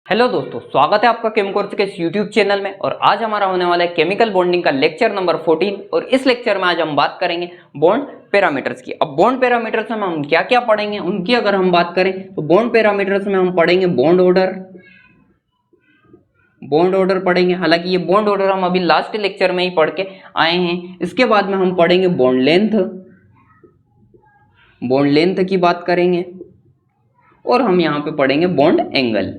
Hello दोस्तों, स्वागत है आपका केम कोर्स के इस यूट्यूब चैनल में। और आज हमारा होने वाला है केमिकल बॉन्डिंग का लेक्चर नंबर 14। और इस लेक्चर में आज हम बात करेंगे बॉन्ड पैरामीटर्स की। अब बॉन्ड पैरामीटर्स में हम क्या क्या पढ़ेंगे उनकी अगर हम बात करें तो बॉन्ड पैरामीटर्स में हम पढ़ेंगे बॉन्ड ऑर्डर पढ़ेंगे। हालांकि ये बॉन्ड ऑर्डर हम अभी लास्ट लेक्चर में ही पढ़ के आए हैं। इसके बाद में हम पढ़ेंगे बॉन्ड लेंथ की बात करेंगे। और हम यहाँ पे पढ़ेंगे बॉन्ड एंगल।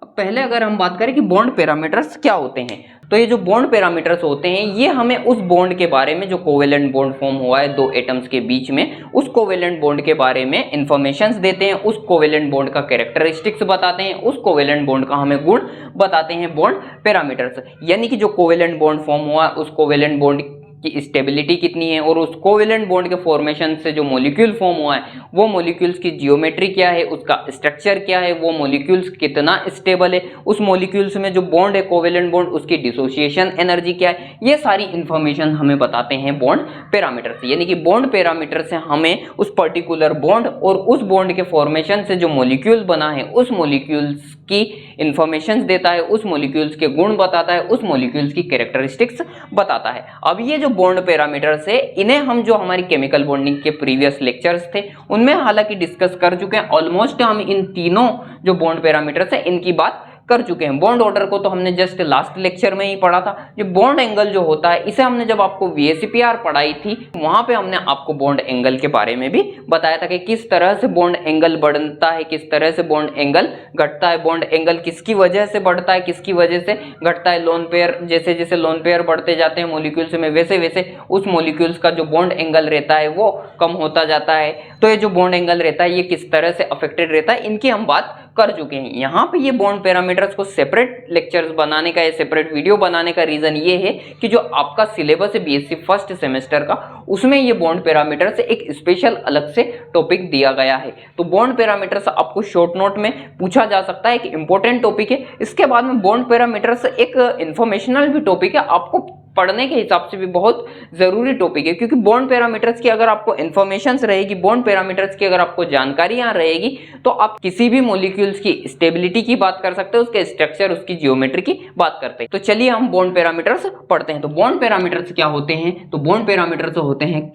अब पहले अगर हम बात करें कि बॉन्ड पैरामीटर्स क्या होते हैं, तो ये जो बॉन्ड पैरामीटर्स होते हैं ये हमें उस बॉन्ड के बारे में जो कोवेलेंट बॉन्ड फॉर्म हुआ है दो एटम्स के बीच में, उस कोवेलेंट बॉन्ड के बारे में इंफॉर्मेशंस देते हैं, उस कोवेलेंट बॉन्ड का कैरेक्टरिस्टिक्स बताते हैं, उस कोवेलेंट बॉन्ड का हमें गुण बताते हैं बॉन्ड पैरामीटर्स। यानी कि जो कोवेलेंट बॉन्ड फॉर्म हुआ है उस कोवेलेंट बॉन्ड की स्टेबिलिटी कितनी है, और उस कोवेलेंट बॉन्ड के फॉर्मेशन से जो मॉलिक्यूल फॉर्म हुआ है वो मॉलिक्यूल्स की जियोमेट्री क्या है, उसका स्ट्रक्चर क्या है, वो मॉलिक्यूल्स कितना स्टेबल है, उस मॉलिक्यूल्स में जो बॉन्ड है कोवेलेंट बॉन्ड उसकी डिसोसिएशन एनर्जी क्या है, ये सारी इंफॉर्मेशन हमें बताते हैं बॉन्ड पैरामीटर से। यानी कि बॉन्ड पैरामीटर से हमें उस पर्टिकुलर बॉन्ड और उस बॉन्ड के फॉर्मेशन से जो मॉलिक्यूल बना है उस मॉलिक्यूल्स की इंफॉर्मेशन देता है, उस मॉलिक्यूल्स के गुण बताता है, उस मॉलिक्यूल्स की कैरेक्टरिस्टिक्स बताता है। अब ये जो बॉन्ड पैरामीटर्स है इन्हें हम जो हमारी केमिकल बॉन्डिंग के प्रीवियस लेक्चर्स थे उनमें हालांकि डिस्कस कर चुके हैं। ऑलमोस्ट हम इन तीनों जो बॉन्ड पैरामीटर्स है इनकी बात कर चुके हैं। बॉन्ड ऑर्डर को तो हमने जस्ट लास्ट लेक्चर में ही पढ़ा था। ये बॉन्ड एंगल जो होता है इसे हमने जब आपको VSEPR पढ़ाई थी वहां पे हमने आपको बॉन्ड एंगल के बारे में भी बताया था कि किस तरह से बॉन्ड एंगल बढ़ता है, किस तरह से बॉन्ड एंगल घटता है, बॉन्ड एंगल किसकी वजह से बढ़ता है, किसकी वजह से घटता है। लोन पेयर जैसे जैसे लोन पेयर बढ़ते जाते हैं मॉलिक्यूल्स में वैसे वैसे उस मॉलिक्यूल्स का जो बॉन्ड एंगल रहता है वो कम होता जाता है। तो ये जो बॉन्ड एंगल रहता है ये किस तरह से अफेक्टेड रहता है इनकी हम बात कर चुके हैं। यहाँ पे ये बॉन्ड पैरामीटर्स को सेपरेट लेक्चर्स बनाने का या सेपरेट वीडियो बनाने का रीजन ये है कि जो आपका सिलेबस है BSc फर्स्ट सेमेस्टर का उसमें ये बॉन्ड पैरामीटर्स एक स्पेशल अलग से टॉपिक दिया गया है। तो बॉन्ड पैरामीटर्स आपको शॉर्ट नोट में पूछा जा सकता है कि इंपॉर्टेंट टॉपिक है। इसके बाद में बॉन्ड पैरामीटर्स एक इंफॉर्मेशनल भी टॉपिक है, आपको पढ़ने के हिसाब से भी बहुत जरूरी टॉपिक है। क्योंकि बॉन्ड पैरामीटर्स की अगर आपको इंफॉर्मेशंस रहेगी, बॉन्ड पैरामीटर्स की अगर आपको जानकारियां रहेगी तो आप किसी भी मॉलिक्यूल्स की स्टेबिलिटी की बात कर सकते हो, उसके स्ट्रक्चर उसकी जियोमेट्री की बात करते हैं। तो चलिए हम बॉन्ड पैरामीटर्स पढ़ते हैं। तो बॉन्ड पैरामीटर्स क्या होते हैं, तो बॉन्ड पैरामीटर्स होते हैं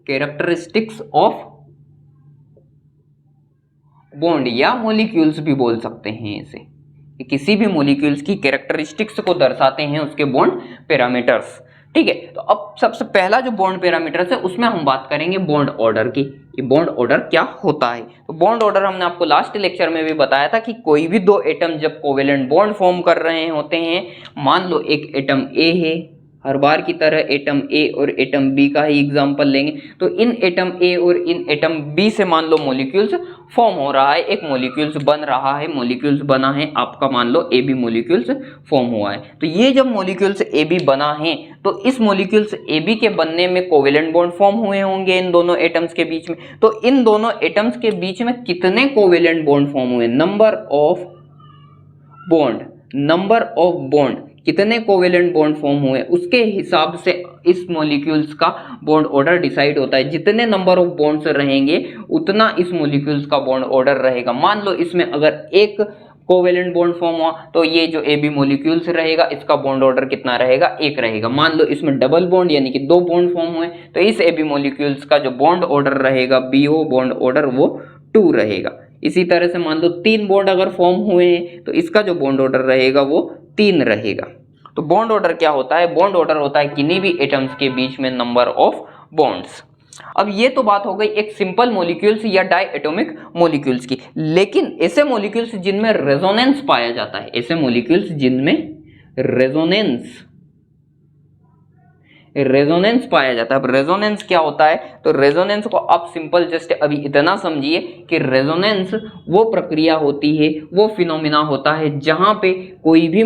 कैरेक्टरिस्टिक्स ऑफ बॉन्ड या मॉलिक्यूल्स भी बोल सकते हैं इसे। किसी भी मॉलिक्यूल्स की कैरेक्टरिस्टिक्स को दर्शाते हैं उसके बॉन्ड पैरामीटर्स। ठीक है, तो अब सबसे पहला जो बॉन्ड पैरामीटर्स है उसमें हम बात करेंगे बॉन्ड ऑर्डर की कि बॉन्ड ऑर्डर क्या होता है। तो बॉन्ड ऑर्डर हमने आपको लास्ट लेक्चर में भी बताया था कि कोई भी दो एटम जब कोवेलेंट बॉन्ड फॉर्म कर रहे होते हैं, मान लो एक एटम ए है, हर बार की तरह एटम ए और एटम बी का ही एग्जांपल लेंगे, तो इन एटम ए और इन एटम बी से मान लो मॉलिक्यूल्स फॉर्म हो रहा है, एक मॉलिक्यूल्स बन रहा है, मॉलिक्यूल्स बना है आपका, मान लो ए बी मॉलिक्यूल्स फॉर्म हुआ है। तो ये जब मॉलिक्यूल्स ए बी बना है तो इस मॉलिक्यूल्स ए बी के बनने में कोवेलेंट बॉन्ड फॉर्म हुए होंगे इन दोनों एटम्स के बीच में। तो इन दोनों एटम्स के बीच में कितने कोवेलेंट बॉन्ड फॉर्म हुए, नंबर ऑफ बॉन्ड कितने कोवेलेंट बॉन्ड फॉर्म हुए उसके हिसाब से इस मॉलिक्यूल्स का बॉन्ड ऑर्डर डिसाइड होता है। जितने नंबर ऑफ बॉन्ड्स रहेंगे उतना इस मॉलिक्यूल्स का बॉन्ड ऑर्डर रहेगा। मान लो इसमें अगर एक कोवेलेंट बॉन्ड फॉर्म हुआ तो ये जो ए बी मॉलिक्यूल्स रहेगा इसका बॉन्ड ऑर्डर कितना रहेगा, एक रहेगा। मान लो इसमें डबल बॉन्ड यानी कि दो बॉन्ड फॉर्म हुए तो इस ए बी मॉलिक्यूल्स का जो बॉन्ड ऑर्डर रहेगा BO बॉन्ड ऑर्डर वो 2 रहेगा। इसी तरह से मान लो 3 बॉन्ड अगर फॉर्म हुए हैं तो इसका जो बॉन्ड ऑर्डर रहेगा वो 3 रहेगा। तो बॉन्ड ऑर्डर क्या होता है, बॉन्ड ऑर्डर होता है किन्हीं भी एटम्स के बीच में नंबर ऑफ बॉन्ड्स। अब ये तो बात हो गई एक सिंपल मॉलिक्यूल्स या डाई एटॉमिक मॉलिक्यूल्स की। लेकिन ऐसे मॉलिक्यूल्स जिनमें रेजोनेंस पाया जाता है, ऐसे मॉलिक्यूल्स जिनमें रेजोनेंस पाया जाता है। अब रेजोनेंस क्या होता है, तो रेजोनेंस को आप सिंपल जस्ट अभी इतना समझिए कि रेजोनेंस वो प्रक्रिया होती है, वो फिनोमिना होता है जहां पे कोई भी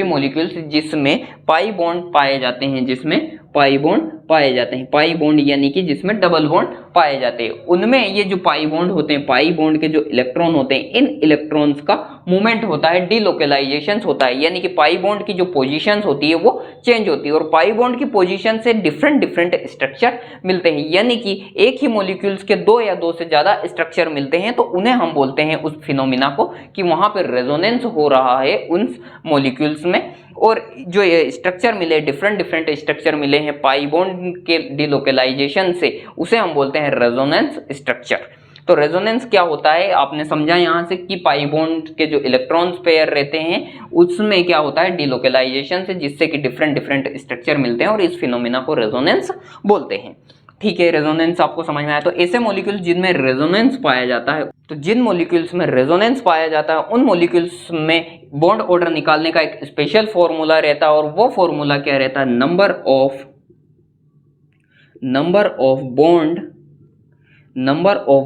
मॉलिक्यूल्स जिसमें पाई बॉन्ड पाए जाते हैं, जिसमें पाई बॉन्ड पाए जाते हैं, पाई बॉन्ड यानी कि जिसमें डबल बॉन्ड पाए जाते हैं। उनमें ये जो पाई बॉन्ड होते हैं, पाई बॉन्ड के जो इलेक्ट्रॉन होते हैं, इन इलेक्ट्रॉन्स का मूवमेंट होता है, डीलोकेलाइजेशन होता है, यानी कि पाई बॉन्ड की जो पोजीशंस होती है वो चेंज होती है और पाई बॉन्ड की पोजीशन से डिफरेंट डिफरेंट स्ट्रक्चर मिलते हैं, यानी कि एक ही मॉलिक्यूल्स के दो या दो से ज्यादा स्ट्रक्चर मिलते हैं तो उन्हें हम बोलते हैं उस फिनोमिना को कि वहां पर रेजोनेंस हो रहा है उन मॉलिक्यूल्स में। और जो ये स्ट्रक्चर मिले, डिफरेंट डिफरेंट स्ट्रक्चर मिले हैं पाई बॉन्ड के डीलोकेलाइजेशन से, उसे हम बोलते हैं रेजोनेंस स्ट्रक्चर। तो रेजोनेंस क्या होता है आपने समझा यहाँ से कि पाई बॉन्ड के जो इलेक्ट्रॉन्स पेयर रहते हैं उसमें क्या होता है डीलोकेलाइजेशन से, जिससे कि डिफरेंट डिफरेंट स्ट्रक्चर मिलते हैं और इस फिनोमिना को रेजोनेंस बोलते हैं। ठीक है, रेजोनेंस आपको समझ में आया। तो ऐसे मॉलिक्यूल जिनमें रेजोनेंस पाया जाता है, तो जिन मॉलिक्यूल्स में रेजोनेंस पाया जाता है उन मॉलिक्यूल्स में बॉन्ड ऑर्डर निकालने का एक स्पेशल फॉर्मूला रहता है और वो फॉर्मूला क्या रहता है, number of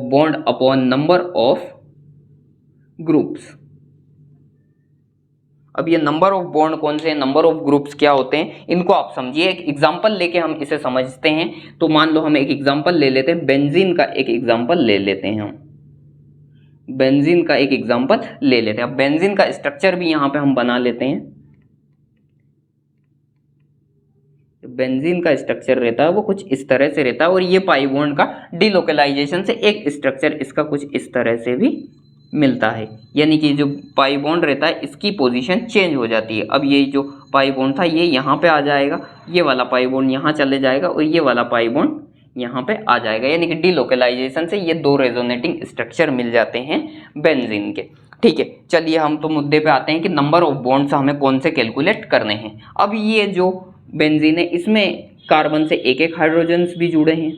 bond upon number of groups. अब ये नंबर ऑफ बॉन्ड कौन से हैं, नंबर ऑफ ग्रुप्स क्या होते हैं, इनको आप समझिए। एक एग्जांपल लेके हम इसे समझते हैं। तो मान लो हम एक एग्जांपल ले लेते हैं, बेंजीन का एक एग्जांपल ले लेते हैं हम, बेंजीन का एक एग्जांपल ले लेते हैं। अब बेंजीन का स्ट्रक्चर भी यहां पे हम बना लेते हैं। बेंजीन का स्ट्रक्चर रहता है वो कुछ इस तरह से रहता है और ये पाई बॉन्ड का डीलोकेलाइजेशन से एक स्ट्रक्चर इसका कुछ इस तरह से भी मिलता है, यानी कि जो पाई बॉन्ड रहता है इसकी पोजीशन चेंज हो जाती है। अब ये जो पाई बॉन्ड था ये यहाँ पे आ जाएगा, ये वाला पाई बॉन्ड यहाँ चले जाएगा और ये वाला पाई बॉन्ड यहाँ पे आ जाएगा, यानी कि डीलोकेलाइजेशन से ये दो रेजोनेटिंग स्ट्रक्चर मिल जाते हैं बेंजीन के। ठीक है, चलिए हम तो मुद्दे पे आते हैं कि नंबर ऑफ बॉन्ड्स हमें कौन से कैलकुलेट करने हैं। अब ये जो बेंजीन है इसमें कार्बन से एक एक हाइड्रोजन्स भी जुड़े हैं,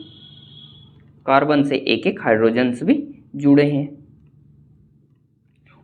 कार्बन से एक एक हाइड्रोजन्स भी जुड़े हैं।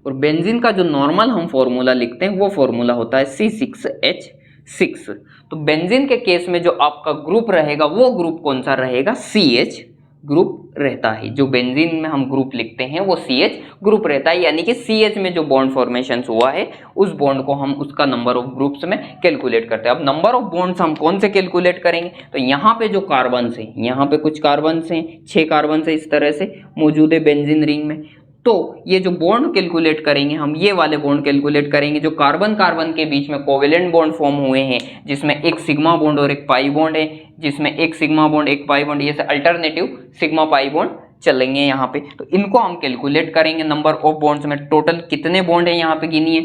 और बेंजीन का जो नॉर्मल हम फॉर्मूला लिखते हैं वो फॉर्मूला होता है C6H6। तो बेंजीन के केस में जो आपका ग्रुप रहेगा वो ग्रुप कौन सा रहेगा, CH ग्रुप रहता है। जो बेंजीन में हम ग्रुप लिखते हैं वो CH ग्रुप रहता है, यानी कि CH में जो बॉन्ड फॉर्मेशन हुआ है उस बॉन्ड को हम उसका नंबर ऑफ ग्रुप्स में कैलकुलेट करते हैं। अब नंबर ऑफ बॉन्ड्स हम कौन से कैलकुलेट करेंगे, तो यहाँ पे जो कार्बन हैं, यहाँ पे कुछ कार्बन हैं, 6 कार्बन से इस तरह से मौजूद है बेंजीन रिंग में। तो ये जो बॉन्ड कैलकुलेट करेंगे हम, ये वाले बॉन्ड कैलकुलेट करेंगे जो कार्बन कार्बन के बीच में कोवेलेंट बॉन्ड फॉर्म हुए हैं, जिसमें एक सिग्मा बॉन्ड और एक पाई बॉन्ड है, जिसमें एक सिग्मा बॉन्ड एक पाई बॉन्ड, ये से अल्टरनेटिव सिग्मा पाई बॉन्ड चलेंगे यहाँ पे। तो इनको हम कैलकुलेट करेंगे नंबर ऑफ बॉन्ड्स में। टोटल कितने बॉन्ड है यहाँ पे गिनिए,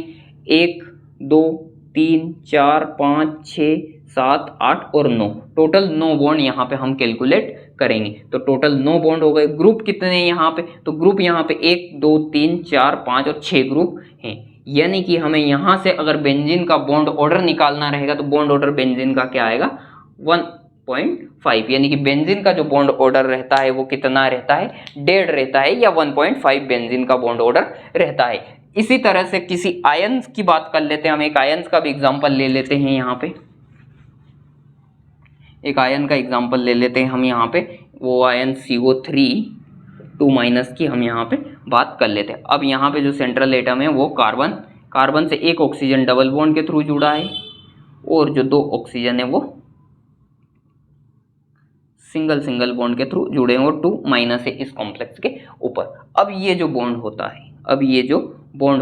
1 2 3 4 5 6 7 8 और 9, टोटल 9 बॉन्ड यहाँ पे हम कैलकुलेट करेंगे। तो टोटल 9 बॉन्ड हो गए। ग्रुप कितने हैं यहाँ पे, तो ग्रुप यहाँ पे 1 2 3 4 5 और 6 ग्रुप हैं, यानी कि हमें यहाँ से अगर बेंजीन का बॉन्ड ऑर्डर निकालना रहेगा तो बॉन्ड ऑर्डर बेंजीन का क्या आएगा, 1.5, यानी कि बेंजीन का जो बॉन्ड ऑर्डर रहता है वो कितना रहता है, 1.5 रहता है, या 1.5 बेंजीन का बॉन्ड ऑर्डर रहता है। इसी तरह से किसी आयंस की बात कर लेते हैं हम, एक आयंस का भी एग्जाम्पल ले लेते हैं। यहाँ पे एक आयन का एग्जाम्पल ले लेते हैं हम यहाँ पे, वो आयन CO3 2- की हम यहाँ पे बात कर लेते हैं। अब यहाँ पे जो सेंट्रल एटम है वो कार्बन से एक ऑक्सीजन डबल बॉन्ड के थ्रू जुड़ा है और जो 2 ऑक्सीजन है वो सिंगल बॉन्ड के थ्रू जुड़े हैं और 2- है इस कॉम्प्लेक्स के ऊपर। अब ये जो बॉन्ड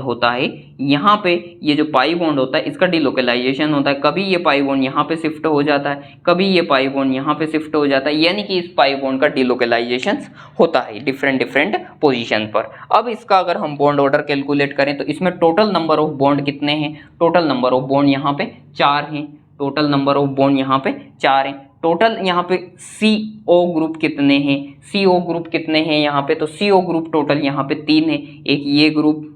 होता है, यहाँ पे ये जो पाई बॉन्ड होता है इसका डिलोकेलाइजेशन होता है। कभी ये पाई बॉन्ड यहाँ पे शिफ्ट हो जाता है, कभी ये पाई बॉन्ड यहाँ पे शिफ्ट हो जाता है, यानी कि इस पाई बॉन्ड का डिलोकेलाइजेशन होता है डिफरेंट पोजीशन पर। अब इसका अगर हम बॉन्ड ऑर्डर कैलकुलेट करें तो इसमें टोटल नंबर ऑफ बॉन्ड कितने हैं, टोटल नंबर ऑफ बॉन्ड यहाँ पे 4 हैं, टोटल नंबर ऑफ बॉन्ड यहाँ पे 4 हैं। टोटल यहाँ पे CO ग्रुप कितने हैं, CO ग्रुप कितने हैं यहाँ पे, तो CO ग्रुप टोटल यहाँ पे 3 है, एक ये ग्रुप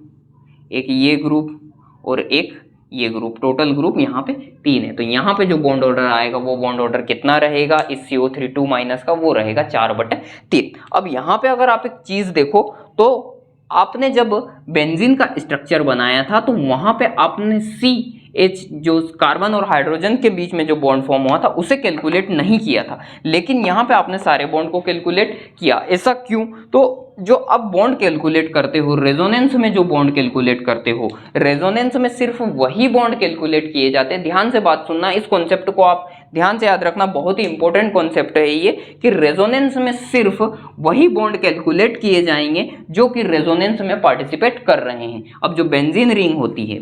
और एक ये ग्रुप, टोटल ग्रुप यहाँ पे 3 है। तो यहाँ पे जो बॉन्ड ऑर्डर आएगा वो बॉन्ड ऑर्डर कितना रहेगा इस CO3 2- का, वो रहेगा 4/3। अब यहाँ पे अगर आप एक चीज देखो तो आपने जब बेंजीन का स्ट्रक्चर बनाया था तो वहां पे आपने CH जो कार्बन और हाइड्रोजन के बीच में जो बॉन्ड फॉर्म हुआ था उसे कैलकुलेट नहीं किया था, लेकिन यहाँ पे आपने सारे बॉन्ड को कैलकुलेट किया। ऐसा क्यों, तो जो अब बॉन्ड कैलकुलेट करते हो, रेजोनेंस में जो बॉन्ड कैलकुलेट करते हो, रेजोनेंस में सिर्फ वही बॉन्ड कैलकुलेट किए जाते हैं। ध्यान से बात सुनना, इस कॉन्सेप्ट को आप ध्यान से याद रखना, बहुत ही इंपॉर्टेंट कॉन्सेप्ट है ये कि रेजोनेंस में सिर्फ वही बॉन्ड कैलकुलेट किए जाएंगे जो कि रेजोनेंस में पार्टिसिपेट कर रहे हैं। अब जो बेंजीन रिंग होती है,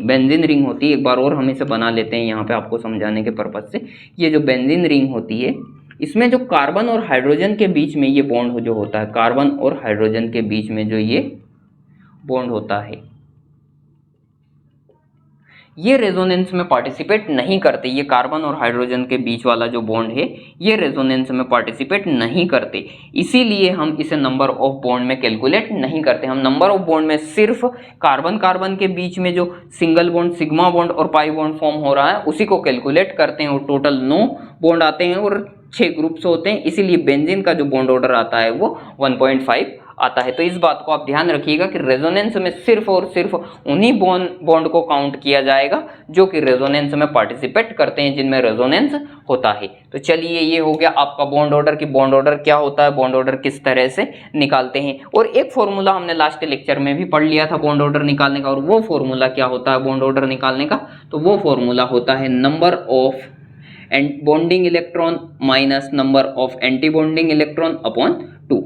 एक बार और हम इसे बना लेते हैं यहाँ पे आपको समझाने के पर्पज से। ये जो बेंजीन रिंग होती है, इसमें जो कार्बन और हाइड्रोजन के बीच में ये बॉन्ड जो होता है, कार्बन और हाइड्रोजन के बीच में जो ये बॉन्ड होता है, ये रेजोनेंस में पार्टिसिपेट नहीं करते। ये कार्बन और हाइड्रोजन के बीच वाला जो बॉन्ड है, ये रेजोनेंस में पार्टिसिपेट नहीं करते, इसीलिए हम इसे नंबर ऑफ बॉन्ड में कैलकुलेट नहीं करते। हम नंबर ऑफ बॉन्ड में सिर्फ कार्बन कार्बन के बीच में जो सिंगल बॉन्ड, सिग्मा बॉन्ड और पाई बॉन्ड फॉर्म हो रहा है, उसी को कैलकुलेट करते हैं। और टोटल 9 बॉन्ड आते हैं और 6 ग्रुप्स होते हैं, इसीलिए बेंजीन का जो बॉन्ड ऑर्डर आता है वो 1.5 आता है। तो इस बात को आप ध्यान रखिएगा कि रेजोनेंस में सिर्फ और सिर्फ उन्हीं बॉन्ड को काउंट किया जाएगा जो कि रेजोनेंस में पार्टिसिपेट करते हैं, जिनमें रेजोनेंस होता है। तो चलिए, ये हो गया आपका बॉन्ड ऑर्डर की बॉन्ड ऑर्डर क्या होता है, बॉन्ड ऑर्डर किस तरह से निकालते हैं। और एक फॉर्मूला हमने लास्ट लेक्चर में भी पढ़ लिया था बॉन्ड ऑर्डर निकालने का, और वो फॉर्मूला क्या होता है बॉन्ड ऑर्डर निकालने का, तो वो फॉर्मूला होता है number of bonding electron minus number of anti bonding electron upon 2।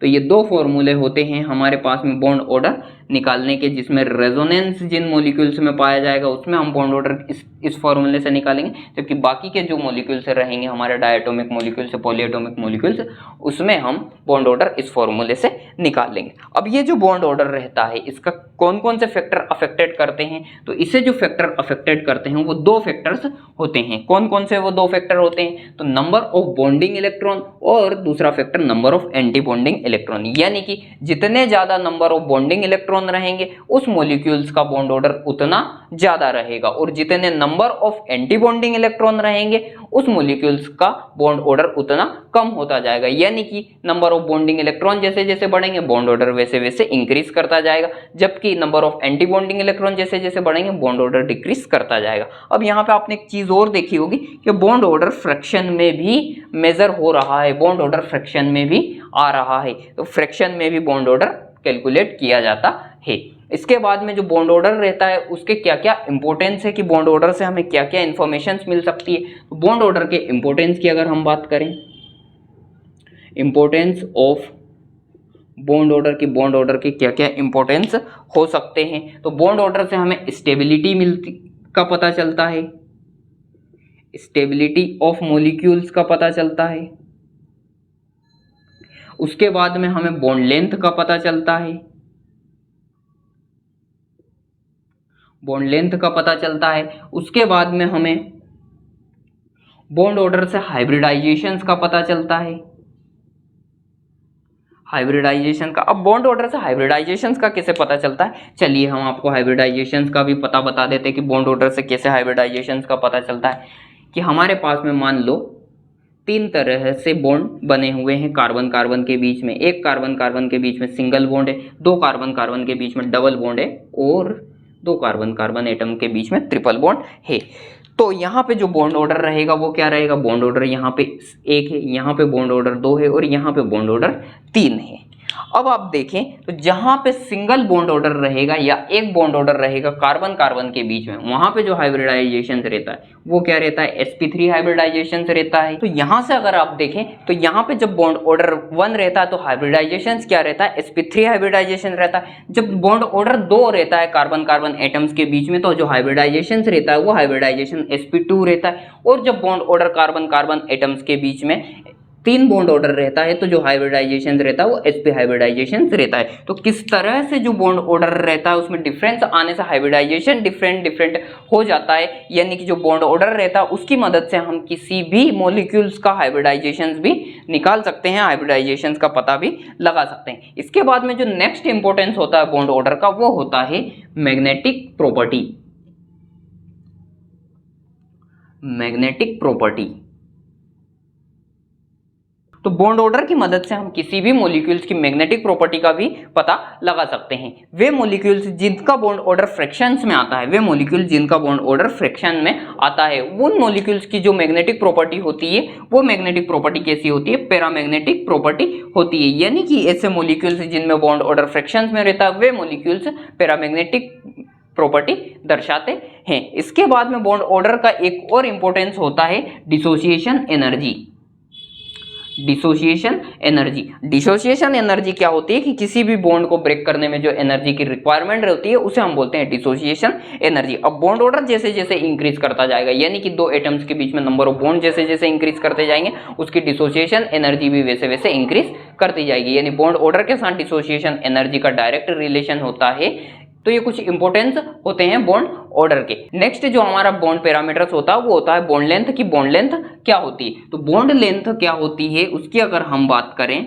तो ये 2 फॉर्मूले होते हैं हमारे पास में बॉन्ड ऑर्डर निकालने के, जिसमें रेजोनेंस जिन मॉलिक्यूल्स में पाया जाएगा उसमें हम बॉन्ड ऑर्डर इस फॉर्मूले से निकालेंगे, जबकि बाकी के जो मॉलिक्यूल्स रहेंगे हमारे डायटोमिक मॉलिक्यूल्स, पॉलीएटॉमिक मॉलिक्यूल्स, उसमें हम बॉन्ड ऑर्डर इस फॉर्मूले से निकालेंगे। अब ये जो बॉन्ड ऑर्डर रहता है, इसका कौन कौन से फैक्टर अफेक्टेड करते हैं, तो इसे जो फैक्टर अफेक्टेड करते हैं वो 2 फैक्टर्स होते हैं। कौन कौन से वो 2 फैक्टर होते हैं, तो नंबर ऑफ बॉन्डिंग इलेक्ट्रॉन और दूसरा factor number of anti bonding electron. यानी कि जितने ज्यादा नंबर ऑफ बॉन्डिंग इलेक्ट्रॉन रहेंगे उस मॉलिक्यूल्स का बॉन्ड ऑर्डर उतना ज्यादा रहेगा, और जितने number of anti bonding electron रहेंगे उस मॉलिक्यूल्स का बॉन्ड ऑर्डर उतना कम होता जाएगा। यानी कि नंबर ऑफ बॉन्डिंग इलेक्ट्रॉन जैसे जैसे बढ़ेंगे बॉन्ड ऑर्डर वैसे वैसे इंक्रीज करता जाएगा, जबकि number of anti bonding electron जैसे जैसे बढ़ेंगे बॉन्ड ऑर्डर डिक्रीज करता जाएगा। अब यहाँ पे आपने एक चीज और देखी होगी कि बॉन्ड ऑर्डर फ्रैक्शन में भी मेजर हो रहा है, बॉन्ड ऑर्डर फ्रैक्शन में भी आ रहा है, तो फ्रैक्शन में भी बॉन्ड ऑर्डर कैलकुलेट किया जाता है। इसके बाद में जो बॉन्ड ऑर्डर रहता है उसके क्या क्या इंपॉर्टेंस है, कि बॉन्ड ऑर्डर से हमें क्या क्या इंफॉर्मेशन मिल सकती है। तो बॉन्ड ऑर्डर के इंपॉर्टेंस की अगर हम बात करें, इंपॉर्टेंस ऑफ बॉन्ड ऑर्डर की, बॉन्ड ऑर्डर के क्या क्या इंपॉर्टेंस हो सकते हैं, तो बॉन्ड ऑर्डर से हमें स्टेबिलिटी मिलती का पता चलता है, स्टेबिलिटी ऑफ मॉलिक्यूल्स का पता चलता है। उसके बाद में हमें बॉन्ड लेंथ का पता चलता है, बॉन्ड लेंथ का पता चलता है। उसके बाद में हमें बॉन्ड ऑर्डर से हाइब्रिडाइजेशंस का पता चलता है, हाइब्रिडाइजेशन का। अब बॉन्ड ऑर्डर से हाइब्रिडाइजेशंस का कैसे पता चलता है, चलिए हम आपको हाइब्रिडाइजेशंस का भी पता बता देते हैं कि बॉन्ड ऑर्डर से कैसे हाइब्रिडाइजेशंस का पता चलता है। कि हमारे पास में मान लो 3 तरह से बॉन्ड बने हुए हैं कार्बन कार्बन के बीच में। एक कार्बन कार्बन के बीच में सिंगल बॉन्ड है, 2 कार्बन कार्बन के बीच में डबल बॉन्ड है, और 2 कार्बन कार्बन एटम के बीच में ट्रिपल बॉन्ड है। तो यहाँ पे जो बॉन्ड ऑर्डर रहेगा वो क्या रहेगा, बॉन्ड ऑर्डर यहाँ पे 1 है, यहाँ पे बॉन्ड ऑर्डर 2 है, और यहाँ पे बॉन्ड ऑर्डर 3 है। अब आप देखें तो जहां पे सिंगल बॉन्ड ऑर्डर रहेगा या एक बॉन्ड ऑर्डर रहेगा कार्बन कार्बन के बीच में, वहां पे जो हाइब्रिडाइजेशन रहता है वो क्या रहता है, sp3 हाइब्रिडाइजेशन रहता है। तो यहां से अगर आप देखें तो यहां पे जब बॉन्ड ऑर्डर 1 रहता है तो हाइब्रिडाइजेशन क्या रहता है, sp3 हाइब्रिडाइजेशन रहता है। जब बॉन्ड ऑर्डर 2 रहता है कार्बन कार्बन एटम्स के बीच में तो जो हाइब्रिडाइजेशन रहता है वो हाइब्रिडाइजेशन sp2 रहता है। और जब bond order carbon carbon atoms के बीच में 3 बॉन्ड ऑर्डर रहता है तो जो हाइब्रिडाइजेशन रहता है वो sp हाइब्रिडाइजेशन रहता है। तो किस तरह से जो बॉन्ड ऑर्डर रहता है उसमें डिफरेंस आने से हाइब्रिडाइजेशन डिफरेंट हो जाता है। यानी कि जो बॉन्ड ऑर्डर रहता है उसकी मदद से हम किसी भी मॉलिक्यूल्स का हाइब्रिडाइजेशन भी निकाल सकते हैं, हाइब्रिडाइजेशन का पता भी लगा सकते हैं। इसके बाद में जो नेक्स्ट इंपॉर्टेंस होता है बॉन्ड ऑर्डर का वो होता है मैग्नेटिक प्रॉपर्टी। मैग्नेटिक प्रॉपर्टी, तो बॉन्ड ऑर्डर की मदद से हम किसी भी मॉलिक्यूल्स की मैग्नेटिक प्रॉपर्टी का भी पता लगा सकते हैं। वे मॉलिक्यूल्स जिनका बॉन्ड ऑर्डर फ्रैक्शंस में आता है, वे मॉलिक्यूल जिनका बॉन्ड ऑर्डर फ्रैक्शन में आता है, उन मॉलिक्यूल्स की जो मैग्नेटिक प्रॉपर्टी होती है वो मैग्नेटिक प्रॉपर्टी कैसी होती है, पैरामैग्नेटिक प्रॉपर्टी होती है। यानी कि ऐसे मॉलिक्यूल्स जिनमें बॉन्ड ऑर्डर फ्रैक्शंस में रहता है वे मॉलिक्यूल्स पैरामैग्नेटिक प्रॉपर्टी दर्शाते हैं। इसके बाद में बॉन्ड ऑर्डर का एक और इंपॉर्टेंस होता है dissociation energy. Dissociation energy, dissociation energy क्या होती है कि किसी भी बॉन्ड को ब्रेक करने में जो एनर्जी की रिक्वायरमेंट होती है उसे हम बोलते हैं डिसोसिएशन एनर्जी। अब बॉन्ड ऑर्डर जैसे जैसे इंक्रीज करता जाएगा, यानी कि दो एटम्स के बीच में नंबर ऑफ बॉन्ड जैसे जैसे इंक्रीज करते जाएंगे, उसकी डिसोसिएशन एनर्जी भी वैसे वैसे इंक्रीज करती जाएगी। यानी बॉन्ड ऑर्डर के साथ डिसोसिएशन एनर्जी का डायरेक्ट रिलेशन होता है। तो ये कुछ इंपॉर्टेंस होते हैं बॉन्ड ऑर्डर के। नेक्स्ट जो हमारा बॉन्ड पैरामीटर्स होता है वो होता है बॉन्ड लेंथ की बॉन्ड लेंथ क्या होती है। तो बॉन्ड लेंथ क्या होती है उसकी अगर हम बात करें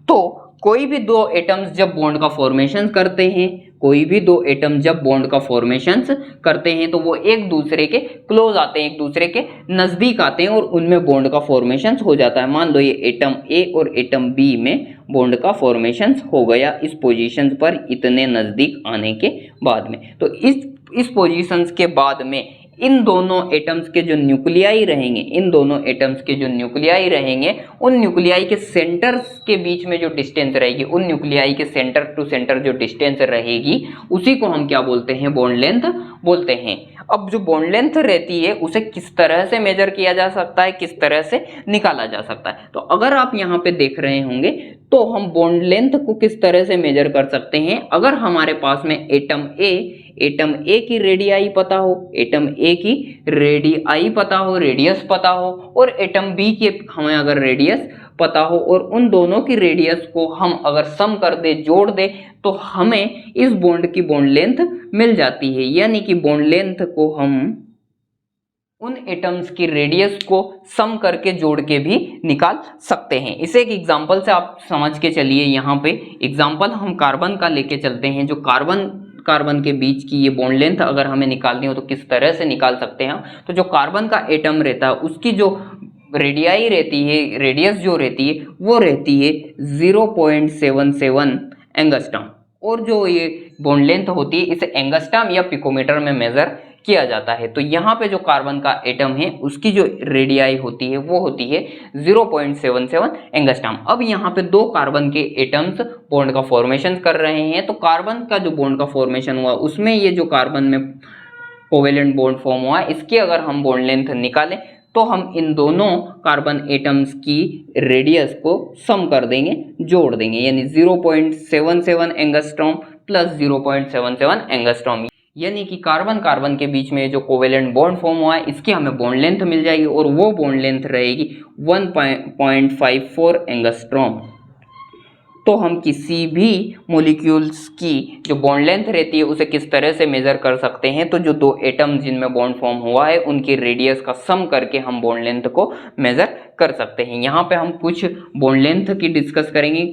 तो कोई भी दो एटम्स जब बॉन्ड का फॉर्मेशन करते हैं, कोई भी दो एटम जब बॉन्ड का फॉर्मेशन करते हैं तो वो एक दूसरे के क्लोज आते हैं, एक दूसरे के नजदीक आते हैं और उनमें बॉन्ड का फॉर्मेशन हो जाता है। मान लो ये एटम ए और एटम बी में बॉन्ड का फॉर्मेशन हो गया इस पोजीशन पर इतने नजदीक आने के बाद में। तो इस पोजीशंस के बाद में इन दोनों एटम्स के जो न्यूक्लियाई रहेंगे, इन दोनों एटम्स के जो न्यूक्लियाई रहेंगे, उन न्यूक्लियाई के सेंटर्स के बीच में जो डिस्टेंस रहेगी, उन न्यूक्लियाई के सेंटर टू सेंटर जो डिस्टेंस रहेगी उसी को हम क्या बोलते हैं, बॉन्ड लेंथ बोलते हैं। अब जो बॉन्ड लेंथ रहती है उसे किस तरह से मेजर किया जा सकता है, किस तरह से निकाला जा सकता है। तो अगर आप यहाँ पे देख रहे होंगे तो हम बॉन्ड लेंथ को किस तरह से मेजर कर सकते हैं। अगर हमारे पास में एटम ए की रेडियाई पता हो, एटम ए की रेडियाई पता हो, रेडियस पता हो, और एटम बी की हमें अगर रेडियस पता हो और उन दोनों की रेडियस को हम अगर सम कर दे, जोड़ दे, तो हमें इस बॉन्ड की बॉन्ड लेंथ मिल जाती है। यानी कि बॉन्ड लेंथ को हम उन एटम्स की रेडियस को सम करके जोड़ के भी निकाल सकते हैं। इसे एक एग्जांपल से आप समझ के चलिए। यहाँ पे एग्जांपल हम कार्बन का लेके चलते हैं। जो कार्बन के बीच की ये बॉन्ड लेंथ अगर हमें निकालनी हो तो किस तरह से निकाल सकते हैं। तो जो कार्बन का एटम रहता है उसकी जो रेडियाई रहती है, रेडियस जो रहती है वो रहती है 0.77 एंगस्ट्रॉम, और जो ये बॉन्ड लेंथ होती है इसे एंगस्ट्रॉम या पिकोमीटर में मेजर किया जाता है। तो यहाँ पे जो कार्बन का एटम है उसकी जो रेडियाई होती है वो होती है 0.77 एंगस्ट्रॉम। अब यहाँ पे दो कार्बन के एटम्स बॉन्ड का फॉर्मेशन कर रहे हैं। तो कार्बन का जो बॉन्ड का फॉर्मेशन हुआ उसमें ये जो कार्बन में कोवेलेंट बॉन्ड फॉर्म हुआ इसकी अगर हम बॉन्ड लेंथ निकालें तो हम इन दोनों कार्बन एटम्स की रेडियस को सम कर देंगे, जोड़ देंगे, यानी 0.77 एंगस्ट्रॉम प्लस 0.77 एंगस्ट्रॉम, यानी कि कार्बन के बीच में जो कोवेलेंट बॉन्ड फॉर्म हुआ है इसकी हमें बॉन्ड लेंथ मिल जाएगी और वो बॉन्ड लेंथ रहेगी 1.54 एंगस्ट्रॉम। तो हम किसी भी मॉलिक्यूल्स की जो बॉन्ड लेंथ रहती है उसे किस तरह से मेजर कर सकते हैं। तो जो दो एटम जिनमें बॉन्ड फॉर्म हुआ है उनकी रेडियस का सम करके हम बॉन्ड लेंथ को मेजर कर सकते हैं। यहाँ पे हम कुछ बॉन्ड लेंथ की डिस्कस करेंगे।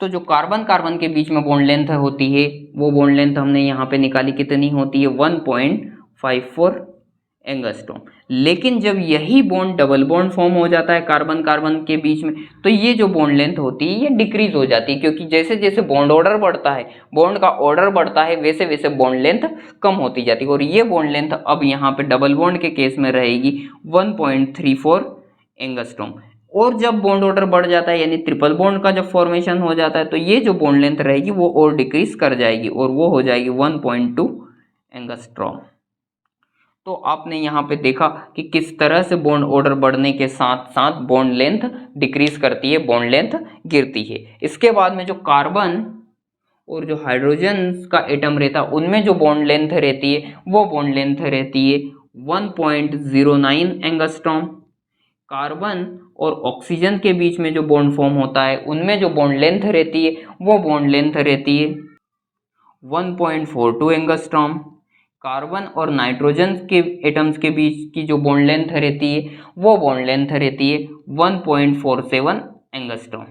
तो जो कार्बन के बीच में बॉन्ड लेंथ होती है वो बॉन्ड लेंथ हमने यहाँ पे निकाली, कितनी होती है 1.54 एंगस्ट्रॉम। लेकिन जब यही बॉन्ड डबल बॉन्ड फॉर्म हो जाता है कार्बन के बीच में तो ये जो बॉन्ड लेंथ होती है ये डिक्रीज हो जाती है, क्योंकि जैसे जैसे बॉन्ड ऑर्डर बढ़ता है, बॉन्ड का ऑर्डर बढ़ता है, वैसे वैसे बॉन्ड लेंथ कम होती जाती है। और ये बॉन्ड लेंथ अब यहाँ पे डबल बॉन्ड के केस में रहेगी 1.34 एंगस्ट्रॉम। और जब बॉन्ड ऑर्डर बढ़ जाता है यानी ट्रिपल बॉन्ड का जब फॉर्मेशन हो जाता है तो ये जो बॉन्ड लेंथ रहेगी वो और डिक्रीज कर जाएगी और वो हो जाएगी 1.2 एंगस्ट्रॉम। तो आपने यहाँ पे देखा कि किस तरह से बॉन्ड ऑर्डर बढ़ने के साथ साथ बॉन्ड लेंथ डिक्रीज करती है, बॉन्ड लेंथ गिरती है। इसके बाद में जो कार्बन और जो हाइड्रोजन का एटम रहता है उनमें जो बॉन्ड लेंथ रहती है वो बॉन्ड लेंथ रहती है 1.09 एंगस्ट्रॉम। कार्बन और ऑक्सीजन के बीच में जो बॉन्ड फॉर्म होता है उनमें जो बॉन्ड लेंथ रहती है वो बॉन्ड लेंथ रहती है 1.42 एंगस्ट्रॉम। कार्बन और नाइट्रोजन के एटम्स के बीच की जो बॉन्ड लेंथ रहती है वो बॉन्ड लेंथ रहती है 1.47 एंगस्ट्रॉम।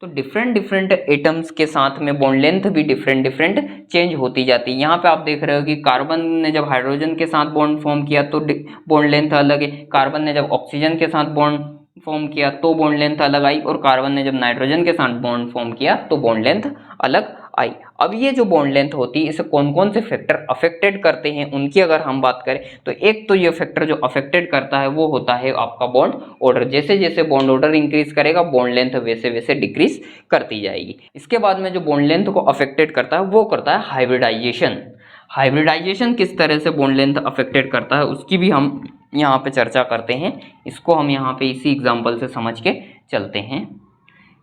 तो डिफरेंट एटम्स के साथ में बॉन्ड लेंथ भी डिफरेंट चेंज होती जाती है। यहाँ पे आप देख रहे हो कि कार्बन ने जब हाइड्रोजन के साथ बॉन्ड फॉर्म किया तो बॉन्ड लेंथ अलग है, कार्बन ने जब ऑक्सीजन के साथ बॉन्ड फॉर्म किया तो बॉन्ड लेंथ अलग आई, और कार्बन ने जब नाइट्रोजन के साथ बॉन्ड फॉर्म किया तो बॉन्ड लेंथ अलग आई। अब ये जो बॉन्ड लेंथ होती है इसे कौन कौन से फैक्टर अफेक्टेड करते हैं उनकी अगर हम बात करें तो एक तो ये फैक्टर जो अफेक्टेड करता है वो होता है आपका बॉन्ड ऑर्डर। जैसे जैसे बॉन्ड ऑर्डर इंक्रीज करेगा बॉन्ड लेंथ वैसे वैसे डिक्रीज करती जाएगी। इसके बाद में जो बॉन्ड लेंथ को अफेक्टेड करता है वो करता है हाइब्रिडाइजेशन। हाइब्रिडाइजेशन किस तरह से बॉन्ड लेंथ अफेक्टेड करता है उसकी भी हम यहाँ पे चर्चा करते हैं। इसको हम यहाँ पे इसी एग्जांपल से समझ के चलते हैं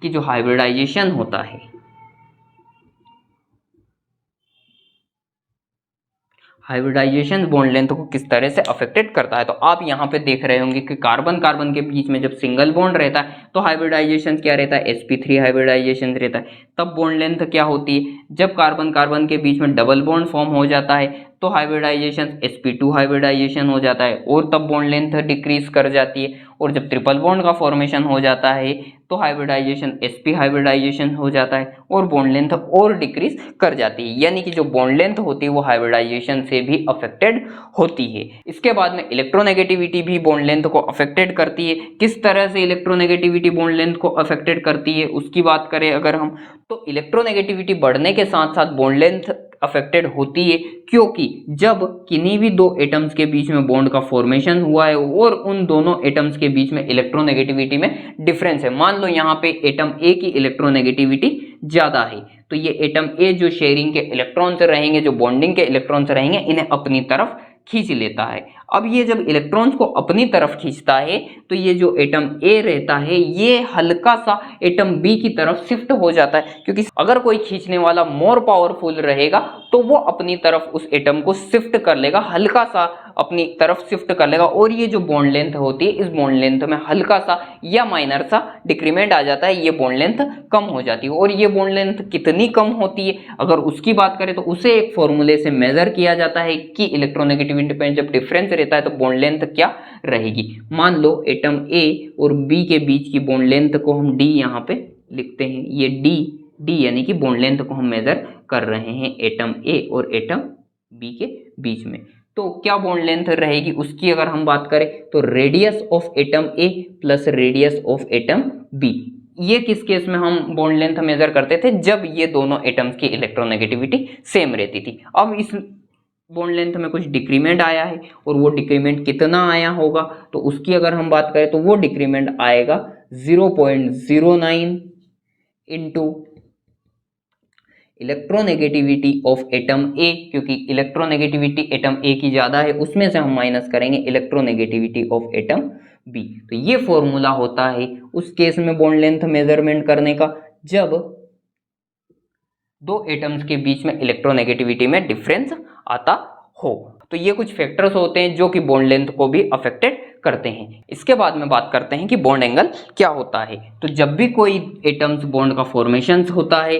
कि जो हाइब्रिडाइजेशन होता है, हाइब्रिडाइजेशन बॉन्ड लेंथ को किस तरह से अफेक्टेड करता है। तो आप यहाँ पे देख रहे होंगे कि कार्बन कार्बन के बीच में जब सिंगल बॉन्ड रहता है तो हाइब्रिडाइजेशन क्या रहता है, sp3 हाइब्रिडाइजेशन रहता है। तब बॉन्ड लेंथ क्या होती है, जब कार्बन कार्बन के बीच में डबल बॉन्ड फॉर्म हो जाता है तो हाइब्रिडाइजेशन sp2 हाइब्रिडाइजेशन हो जाता है और तब बॉन्ड लेंथ डिक्रीज कर जाती है। और जब ट्रिपल बॉन्ड का फॉर्मेशन हो जाता है तो हाइब्रिडाइजेशन sp हाइब्रिडाइजेशन हो जाता है और बॉन्ड लेंथ और डिक्रीज कर जाती है। यानी कि जो बॉन्ड लेंथ होती है वो हाइब्रिडाइजेशन से भी अफेक्टेड होती है। इसके बाद में इलेक्ट्रोनेगेटिविटी भी बॉन्ड लेंथ को अफेक्टेड करती है। किस तरह से इलेक्ट्रोनेगेटिविटी बॉन्ड लेंथ को अफेक्टेड करती है उसकी बात करें अगर हम, तो इलेक्ट्रोनेगेटिविटी बढ़ने के साथ साथ बॉन्ड लेंथ अफेक्टेड होती है क्योंकि जब किन्हीं भी दो एटम्स के बीच में बॉन्ड का फॉर्मेशन हुआ है और उन दोनों एटम्स के बीच में इलेक्ट्रोनेगेटिविटी में डिफरेंस है। मान लो यहाँ पे एटम ए की इलेक्ट्रोनेगेटिविटी ज्यादा है तो ये एटम ए जो शेयरिंग के इलेक्ट्रॉन्स रहेंगे, जो बॉन्डिंग के इलेक्ट्रॉन्स रहेंगे, इन्हें अपनी तरफ खींच लेता है। अब ये जब इलेक्ट्रॉन्स को अपनी तरफ खींचता है तो ये जो एटम ए रहता है ये हल्का सा एटम बी की तरफ शिफ्ट हो जाता है, क्योंकि अगर कोई खींचने वाला मोर पावरफुल रहेगा तो वो अपनी तरफ उस एटम को शिफ्ट कर लेगा, हल्का सा अपनी तरफ शिफ्ट कर लेगा और ये जो बॉन्ड लेंथ होती है इस बॉन्ड लेंथ में हल्का सा या माइनर सा डिक्रीमेंट आ जाता है, ये बॉन्ड लेंथ कम हो जाती है। और ये बॉन्ड लेंथ कितनी कम होती है अगर उसकी बात करें तो उसे एक फॉर्मूले से मेजर किया जाता है कि इलेक्ट्रोनेगेटिविटी में जब डिफरेंस रहता है तो बॉन्ड लेंथ क्या रहेगी। मान लो एटम ए और बी के बीच की बॉन्ड लेंथ को हम डी यहाँ पे लिखते हैं, ये डी यानी कि बॉन्ड लेंथ को हम मेजर कर रहे हैं एटम ए और एटम बी के बीच में। तो क्या बॉन्ड लेंथ रहेगी उसकी अगर हम बात करें तो radius of atom A plus radius of atom B. ये किस केस में हम बॉन्ड लेंथ मेजर करते थे, जब ये दोनों एटम्स की इलेक्ट्रोनेगेटिविटी सेम रहती थी। अब इस बॉन्ड लेंथ में कुछ डिक्रीमेंट आया है और वो डिक्रीमेंट कितना आया होगा तो उसकी अगर हम बात करें तो वो डिक्रीमेंट आएगा 0.09 इंटू इलेक्ट्रोनेगेटिविटी ऑफ एटम ए, क्योंकि इलेक्ट्रोनेगेटिविटी एटम ए की ज्यादा है उसमें से हम माइनस करेंगे इलेक्ट्रोनेगेटिविटी ऑफ एटम बी। तो ये फॉर्मूला होता है उस केस में बॉन्ड लेंथ मेजरमेंट करने का जब दो एटम्स के बीच में इलेक्ट्रोनेगेटिविटी में डिफरेंस आता हो। तो ये कुछ फैक्टर्स होते हैं जो कि बॉन्ड लेंथ को भी अफेक्टेड करते हैं। इसके बाद में बात करते हैं कि बॉन्ड एंगल क्या होता है। तो जब भी कोई एटम्स बॉन्ड का फॉर्मेशन होता है,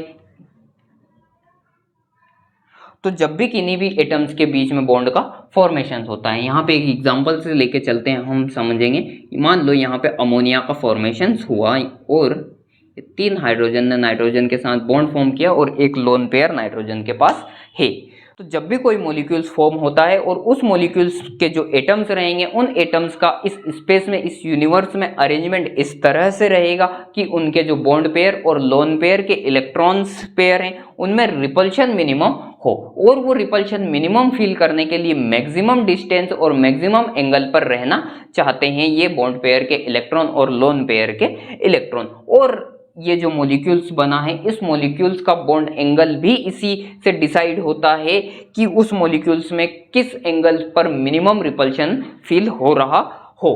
तो जब भी किन्हीं भी एटम्स के बीच में बॉन्ड का फॉर्मेशन होता है, यहाँ पे एक एग्जांपल से लेके चलते हैं, हम समझेंगे। मान लो यहाँ पे अमोनिया का फॉर्मेशन हुआ और 3 हाइड्रोजन ने नाइट्रोजन के साथ बॉन्ड फॉर्म किया और एक लोन पेयर नाइट्रोजन के पास है। तो जब भी कोई मॉलिक्यूल्स फॉर्म होता है और उस मॉलिक्यूल्स के जो एटम्स रहेंगे उन एटम्स का इस स्पेस में, इस यूनिवर्स में अरेंजमेंट इस तरह से रहेगा कि उनके जो बॉन्ड पेयर और लोन पेयर के इलेक्ट्रॉन्स पेयर हैं उनमें रिपल्शन मिनिमम हो। और वो रिपल्शन मिनिमम फील करने के लिए मैक्सिमम डिस्टेंस और मैक्सिमम एंगल पर रहना चाहते हैं ये बॉन्ड पेयर के इलेक्ट्रॉन और लोन पेयर के इलेक्ट्रॉन। और ये जो मॉलिक्यूल्स बना है इस मॉलिक्यूल्स का बॉन्ड एंगल भी इसी से डिसाइड होता है कि उस मॉलिक्यूल्स में किस एंगल पर मिनिमम रिपल्शन फील हो रहा हो।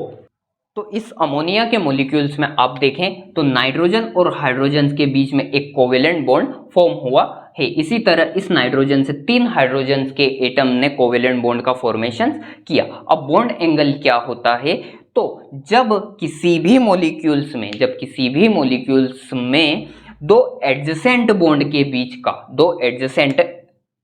तो इस अमोनिया के मॉलिक्यूल्स में आप देखें तो नाइट्रोजन और हाइड्रोजन के बीच में एक कोवेलेंट बॉन्ड फॉर्म हुआ है। इसी तरह इस नाइट्रोजन से 3 हाइड्रोजन के एटम ने कोवेलेंट बॉन्ड का फॉर्मेशन किया। अब बॉन्ड एंगल क्या होता है, तो जब किसी भी मॉलिक्यूल्स में दो एडजेसेंट बॉन्ड के बीच का दो एडजेसेंट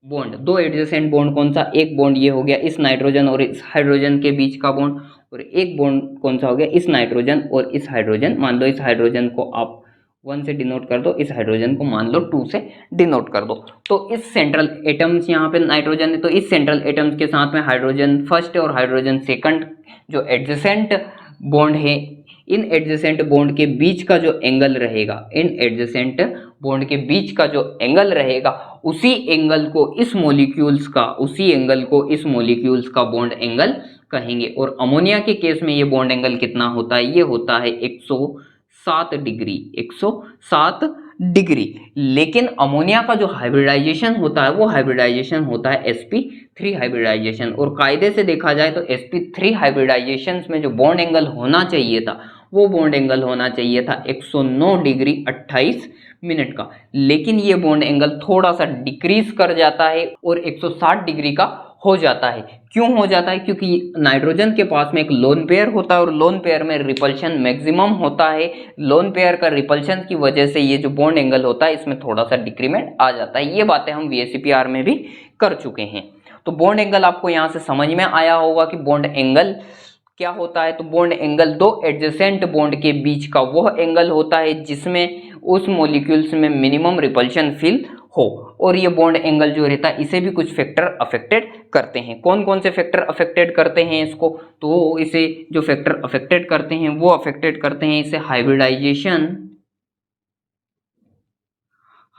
बॉन्ड कौन सा, एक बॉन्ड ये हो गया इस नाइट्रोजन और इस हाइड्रोजन के बीच का बॉन्ड, और एक बॉन्ड कौन सा हो गया इस नाइट्रोजन और इस हाइड्रोजन। मान लो इस हाइड्रोजन को आप 1 से डिनोट कर दो, इस हाइड्रोजन को मान लो 2 से डिनोट कर दो। तो इस सेंट्रल एटम्स यहाँ पे नाइट्रोजन है तो इस सेंट्रल एटम्स के साथ में हाइड्रोजन फर्स्ट और हाइड्रोजन सेकंड जो एडजेसेंट बॉन्ड है इन एडजेसेंट बॉन्ड के बीच का जो एंगल रहेगा, इन एडजेसेंट बॉन्ड के बीच का जो एंगल रहेगा, उसी एंगल को इस मॉलिक्यूल्स का बॉन्ड एंगल कहेंगे। और अमोनिया के केस में ये बॉन्ड एंगल कितना होता है, ये होता है 107 डिग्री, 107 डिग्री। लेकिन अमोनिया का जो हाइब्रिडाइजेशन होता है वो हाइब्रिडाइजेशन होता है sp3 हाइब्रिडाइजेशन। और कायदे से देखा जाए तो sp3 हाइब्रिडाइजेशन में जो बॉन्ड एंगल होना चाहिए था वो बॉन्ड एंगल होना चाहिए था 109 डिग्री 28 मिनट का। लेकिन ये बॉन्ड एंगल थोड़ा सा डिक्रीज कर जाता है और 160 डिग्री का हो जाता है। क्यों हो जाता है? क्योंकि नाइट्रोजन के पास में एक लोन पेयर होता है और लोन पेयर में रिपल्शन मैक्सिमम होता है। लोन पेयर का रिपल्शन की वजह से ये जो बॉन्ड एंगल होता है इसमें थोड़ा सा डिक्रीमेंट आ जाता है। ये बातें हम VSEPR में भी कर चुके हैं। तो बॉन्ड एंगल आपको यहाँ से समझ में आया होगा कि बॉन्ड एंगल क्या होता है। तो बॉन्ड एंगल दो एडजेसेंट बॉन्ड के बीच का वह एंगल होता है जिसमें उस मॉलिक्यूल्स में मिनिमम रिपल्शन फील हो। और ये बॉन्ड एंगल जो रहता है इसे भी कुछ फैक्टर अफेक्टेड करते हैं। कौन कौन से फैक्टर अफेक्टेड करते हैं इसको? तो इसे जो फैक्टर अफेक्टेड करते हैं वो अफेक्टेड करते हैं इसे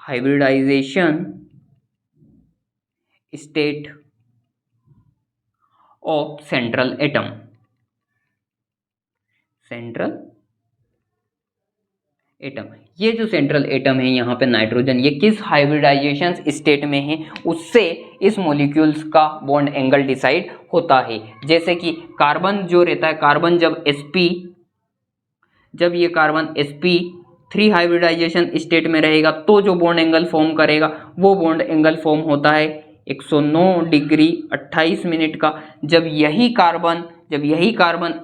hybridization state of central atom. ये जो सेंट्रल एटम है यहाँ पे नाइट्रोजन, ये किस हाइब्रिडाइजेशन स्टेट में है उससे इस मॉलिक्यूल्स का बॉन्ड एंगल डिसाइड होता है। जैसे कि कार्बन जो रहता है, कार्बन जब ये कार्बन sp3 हाइब्रिडाइजेशन स्टेट में रहेगा तो जो बॉन्ड एंगल फॉर्म करेगा वो बॉन्ड एंगल फॉर्म होता है 109 डिग्री 28 मिनट का। जब यही कार्बन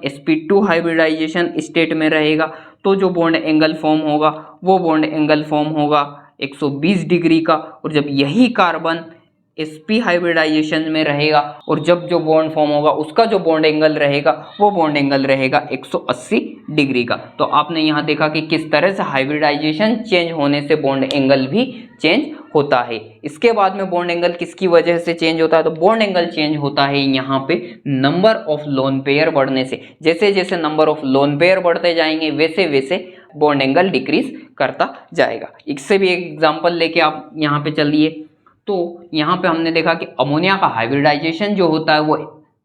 sp2 हाइब्रिडाइजेशन स्टेट में रहेगा तो जो बॉन्ड एंगल फॉर्म होगा वो बॉन्ड एंगल फॉर्म होगा 120 डिग्री का। और जब यही कार्बन sp हाइब्रिडाइजेशन में रहेगा और जब जो बॉन्ड फॉर्म होगा उसका जो बॉन्ड एंगल रहेगा वो बॉन्ड एंगल रहेगा 180 डिग्री का। तो आपने यहाँ देखा कि किस तरह से हाइब्रिडाइजेशन चेंज होने से बॉन्ड एंगल भी चेंज होता है। इसके बाद में बॉन्ड एंगल किसकी वजह से चेंज होता है? तो बॉन्ड एंगल चेंज होता है यहाँ पे नंबर ऑफ लोन पेयर बढ़ने से। जैसे जैसे नंबर ऑफ लोन पेयर बढ़ते जाएंगे वैसे वैसे बॉन्ड एंगल डिक्रीज करता जाएगा। इससे भी एक एग्जांपल लेके आप यहाँ पे चलिए। तो यहाँ पे हमने देखा कि अमोनिया का हाइब्रिडाइजेशन जो होता है वो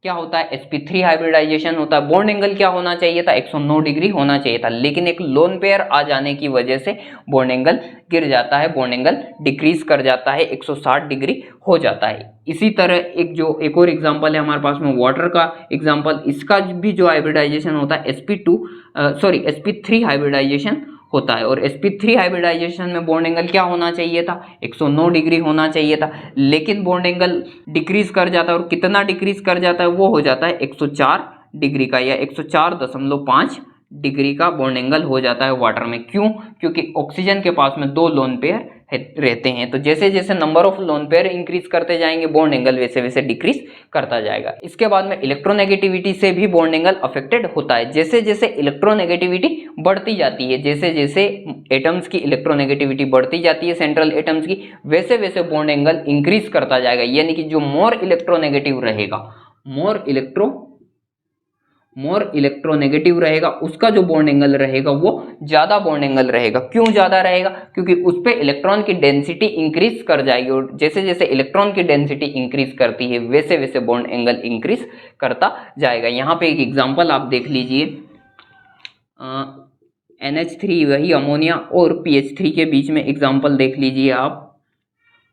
क्या होता है, sp3 हाइब्रिडाइजेशन होता है। बॉन्ड एंगल क्या होना चाहिए था? 109 डिग्री होना चाहिए था। लेकिन एक लोन पेयर आ जाने की वजह से बॉन्ड एंगल गिर जाता है, बॉन्ड एंगल डिक्रीज कर जाता है, 160 डिग्री हो जाता है। इसी तरह एक और एग्जांपल है हमारे पास में वाटर का एग्जांपल। इसका भी जो हाइब्रिडाइजेशन होता है sp3 हाइब्रिडाइजेशन होता है। और sp3 हाइब्रिडाइजेशन में बॉन्ड एंगल क्या होना चाहिए था? 109 डिग्री होना चाहिए था। लेकिन बॉन्ड एंगल डिक्रीज कर जाता है और कितना डिक्रीज कर जाता है? वो हो जाता है 104 डिग्री का या 104.5 डिग्री का बॉन्ड एंगल हो जाता है वाटर में। क्यों? क्योंकि ऑक्सीजन के पास में दो लोन पेयर रहते हैं। तो जैसे जैसे number of lone pair increase करते जाएंगे बॉन्ड एंगल वैसे वैसे डिक्रीज करता जाएगा। इसके बाद में इलेक्ट्रोनेगेटिविटी से भी बॉन्ड एंगल अफेक्टेड होता है। जैसे जैसे इलेक्ट्रोनेगेटिविटी बढ़ती जाती है, जैसे जैसे एटम्स की इलेक्ट्रोनेगेटिविटी बढ़ती जाती है सेंट्रल एटम्स की, वैसे वैसे बॉन्ड एंगल इंक्रीज करता जाएगा। यानी कि जो मोर इलेक्ट्रोनेगेटिव रहेगा, मोर इलेक्ट्रोनेगेटिव रहेगा उसका जो बॉन्ड एंगल रहेगा वो ज्यादा बॉन्ड एंगल रहेगा। क्यों ज्यादा रहेगा? क्योंकि उस पे इलेक्ट्रॉन की डेंसिटी इंक्रीज कर जाएगी और जैसे जैसे इलेक्ट्रॉन की डेंसिटी इंक्रीज करती है वैसे वैसे बॉन्ड एंगल इंक्रीज करता जाएगा। यहाँ पे एक एग्जांपल आप देख लीजिए, NH3 वही अमोनिया और PH3 के बीच में एग्जाम्पल देख लीजिए आप।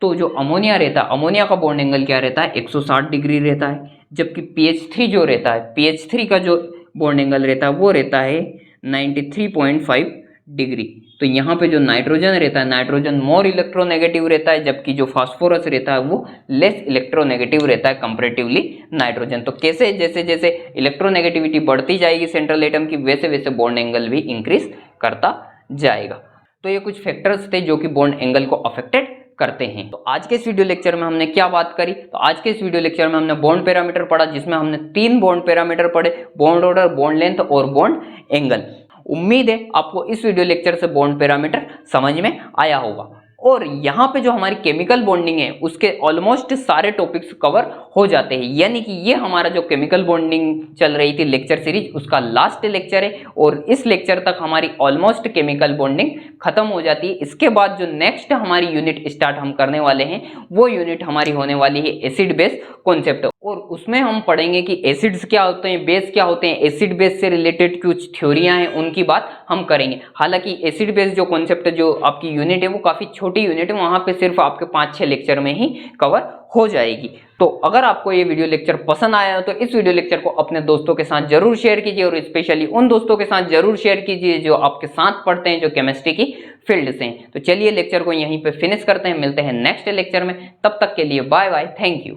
तो जो अमोनिया रहता है, अमोनिया का बॉन्ड एंगल क्या रहता है? 160 डिग्री रहता है। जबकि PH3 जो रहता है, PH3 का जो बॉन्ड एंगल रहता है वो रहता है 93.5 डिग्री। तो यहाँ पे जो नाइट्रोजन रहता है, नाइट्रोजन मोर इलेक्ट्रोनेगेटिव रहता है, जबकि जो फास्फोरस रहता है वो लेस इलेक्ट्रोनेगेटिव रहता है कंपैरेटिवली नाइट्रोजन। तो कैसे? जैसे जैसे इलेक्ट्रोनेगेटिविटी बढ़ती जाएगी सेंट्रल एटम की वैसे वैसे बॉन्ड एंगल भी इंक्रीज करता जाएगा। तो ये कुछ फैक्टर्स थे जो कि बॉन्ड एंगल को अफेक्टेड करते हैं। तो आज के इस वीडियो लेक्चर में हमने क्या बात करी? तो आज के इस वीडियो लेक्चर में हमने बॉन्ड पैरामीटर पढ़ा, जिसमें हमने 3 बॉन्ड पैरामीटर पढ़े, बॉन्ड ऑर्डर, बॉन्ड लेंथ और बॉन्ड एंगल। उम्मीद है आपको इस वीडियो लेक्चर से बॉन्ड पैरामीटर समझ में आया होगा। और यहाँ पे जो हमारी केमिकल बॉन्डिंग है उसके ऑलमोस्ट सारे टॉपिक्स कवर हो जाते हैं, यानी कि ये हमारा जो केमिकल बॉन्डिंग चल रही थी लेक्चर सीरीज उसका लास्ट लेक्चर है और इस लेक्चर तक हमारी ऑलमोस्ट केमिकल बॉन्डिंग खत्म हो जाती है। इसके बाद जो नेक्स्ट हमारी यूनिट स्टार्ट हम करने वाले हैं वो यूनिट हमारी होने वाली है एसिड बेस कॉन्सेप्ट, और उसमें हम पढ़ेंगे कि एसिड्स क्या होते हैं, बेस क्या होते हैं, एसिड बेस से रिलेटेड कुछ थ्योरियां हैं उनकी बात हम करेंगे। हालांकि एसिड बेस जो कॉन्सेप्ट जो आपकी यूनिट है वो काफी छोटी यूनिट है, वहां पे सिर्फ आपके 5-6 लेक्चर में ही कवर हो जाएगी। तो अगर आपको ये वीडियो लेक्चर पसंद आया हो तो इस वीडियो लेक्चर को अपने दोस्तों के साथ जरूर शेयर कीजिए, और स्पेशली उन दोस्तों के साथ जरूर शेयर कीजिए जो आपके साथ पढ़ते हैं, जो केमिस्ट्री की फील्ड से हैं। तो चलिए लेक्चर को यहीं पे फिनिश करते हैं, मिलते हैं नेक्स्ट लेक्चर में, तब तक के लिए बाय बाय, थैंक यू।